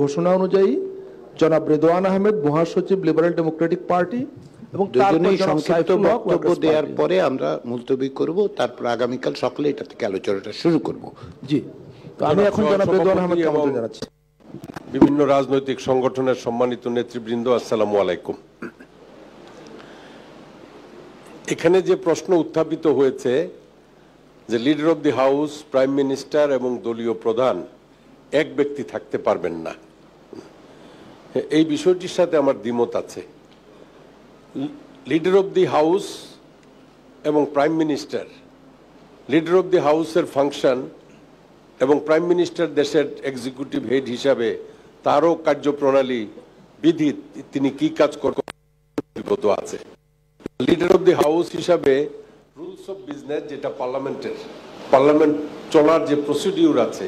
ঘোষণা অনুযায়ী জনাব রেদওয়ান আহমেদ মহাসচিব লিবারেল ডেমোক্রেটিক পার্টি এবং দুজনেই সংক্ষিপ্ত বক্তব্য দেওয়ার পরে আমরা মুলতবি করব, তারপর আগামীকাল সকালে এটা থেকে আলোচনাটা শুরু করব। জি, তো আমি এখন জনাব রেদওয়ান আহমেদকে আমন্ত্রণ জানাচ্ছি। বিভিন্ন রাজনৈতিক সংগঠনের সম্মানিত নেতৃবৃন্দ, আসসালামু আলাইকুম। এখানে যে প্রশ্ন উত্থাপিত হয়েছে যে leader of the house, prime minister এবং দলীয় প্রধান এক ব্যক্তি থাকতে পারবেন না, এই বিষয়টির সাথে আমার দ্বিমত আছে। লিডার অব দি হাউস এবং প্রাইম মিনিস্টার, লিডার অব দি হাউসের ফাংশন এবং প্রাইম মিনিস্টার দেশের এক্সিকিউটিভ হেড হিসাবে তারও কার্যপ্রণালী বিধি, তিনি কি কাজ করবেন আছে। লিডার অব দি হাউস হিসাবে রুলস অফ বিজনেস, যেটা পার্লামেন্ট চলার যে প্রসিডিউর আছে,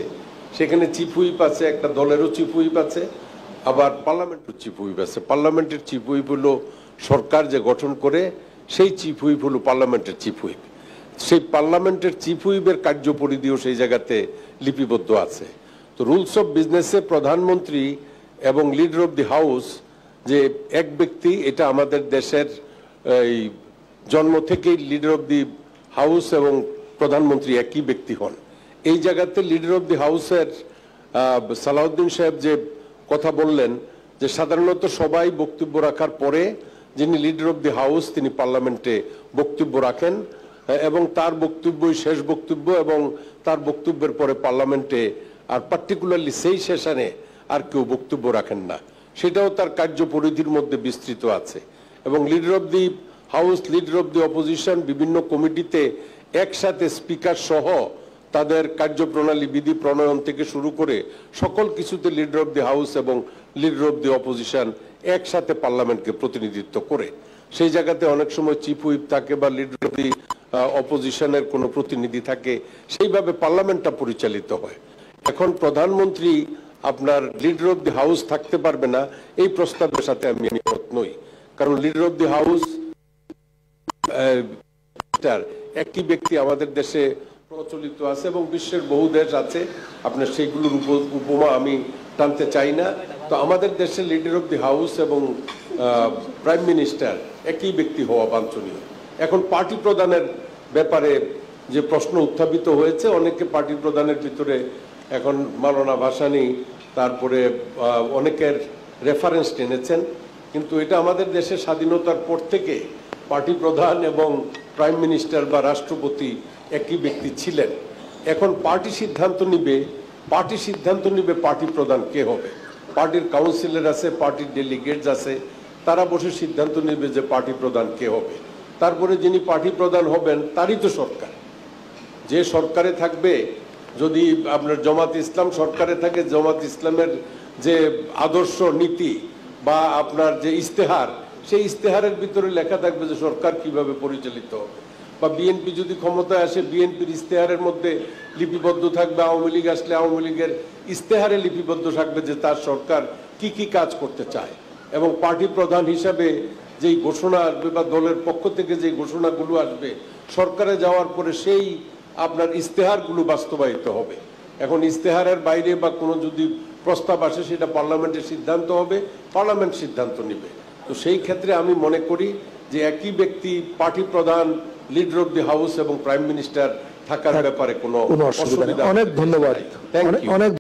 সেখানে চিফ হুইপ আছে, একটা দলেরও চিফ হুইপ আছে, আবার পার্লামেন্টের চিফ হুইপ আছে। পার্লামেন্টের চিফ হুইপ হলো সরকার যে গঠন করে, সেই চিফ হুইপ হলো পার্লামেন্টের চিফ হুইপ। সেই পার্লামেন্টের চিফ হুইপের কার্যপরিধিও সেই জায়গাতে লিপিবদ্ধ আছে। তো রুলস অফ বিজনেসে প্রধানমন্ত্রী এবং লিডার অব দি হাউস যে এক ব্যক্তি, এটা আমাদের দেশের এই জন্ম থেকেই লিডার অব দি হাউস এবং প্রধানমন্ত্রী একই ব্যক্তি হন। এই জায়গাতে লিডার অব দি হাউসের সালাউদ্দিন সাহেব যে কথা বললেন যে সাধারণত সবাই বক্তব্য রাখার পরে যিনি লিডার অব দি হাউস তিনি পার্লামেন্টে বক্তব্য রাখেন এবং তার বক্তব্যই শেষ বক্তব্য, এবং তার বক্তব্যের পরে পার্লামেন্টে আর পার্টিকুলারলি সেই সেশনে আর কেউ বক্তব্য রাখেন না, সেটাও তার কার্যপরিধির মধ্যে বিস্তৃত আছে। এবং leader of the house, leader of the opposition বিভিন্ন কমিটিতে একসাথে স্পিকার সহ তাদের কার্যপ্রণালী বিধি প্রণয়ন থেকে শুরু করে সকল কিছুতে লিডার অব দি হাউস এবং লিডার অব দি অপোজিশন একসাথে পার্লামেন্টকে প্রতিনিধিত্ব করে। সেই জায়গাতে অনেক সময় চিফ হুইপ থাকে বা লিডার অব দি অপোজিশনের কোনো প্রতিনিধি থাকে, সেইভাবে পার্লামেন্টটা পরিচালিত হয়। এখন প্রধানমন্ত্রী আপনার লিডার অব দি হাউস থাকতে পারবে না, এই প্রস্তাবের সাথে আমি একমত নই। কারণ লিডার অব দি হাউস একই ব্যক্তি আমাদের দেশে প্রচলিত আছে এবং বিশ্বের বহু দেশ আছে, আপনার সেইগুলোর উপমা আমি টানতে চাই না। তো আমাদের দেশে লিডার অব দি হাউস এবং প্রাইম মিনিস্টার একই ব্যক্তি হওয়া বাঞ্ছনীয়। এখন পার্টি প্রধানের ব্যাপারে যে প্রশ্ন উত্থাপিত হয়েছে, অনেকে পার্টি প্রধানের ভিতরে এখন মাওলানা ভাসানী, তারপরে অনেকের রেফারেন্স টেনেছেন, কিন্তু এটা আমাদের দেশের স্বাধীনতার পর থেকে পার্টি প্রধান এবং প্রাইম মিনিস্টার বা রাষ্ট্রপতি একই ব্যক্তি ছিলেন। এখন পার্টি সিদ্ধান্ত নিবে পার্টি প্রধান কে হবে। পার্টির কাউন্সিলর আছে, পার্টির ডেলিগেটস আছে, তারা বসে সিদ্ধান্ত নেবে যে পার্টি প্রধান কে হবে। তারপরে যিনি পার্টি প্রধান হবেন তারই তো সরকার, যে সরকারে থাকবে, যদি আপনার জামাত ইসলাম সরকারে থাকে, জামাত ইসলামের যে আদর্শ নীতি বা আপনার যে ইস্তেহার, সেই ইস্তেহারের ভিতরে লেখা থাকবে যে সরকার কিভাবে পরিচালিত হবে। বা বিএনপি যদি ক্ষমতায় আসে, বিএনপির ইস্তেহারের মধ্যে লিপিবদ্ধ থাকবে, আওয়ামী লীগ আসলে আওয়ামী লীগের ইস্তেহারে লিপিবদ্ধ থাকবে যে তার সরকার কি কি কাজ করতে চায়। এবং পার্টি প্রধান হিসাবে যেই ঘোষণা আসবে বা দলের পক্ষ থেকে যেই ঘোষণাগুলো আসবে, সরকারে যাওয়ার পরে সেই আপনার ইস্তেহারগুলো বাস্তবায়িত হবে। এখন ইস্তেহারের বাইরে বা কোনো যদি প্রস্তাব আসে, সেটা পার্লামেন্টের সিদ্ধান্ত হবে, পার্লামেন্ট সিদ্ধান্ত নেবে। তো সেই ক্ষেত্রে আমি মনে করি যে একই ব্যক্তি পার্টি প্রধান, লিডার অব দি হাউস এবং প্রাইম মিনিস্টার থাকার ব্যাপারে কোনো অসুবিধা। অনেক ধন্যবাদ। Thank you.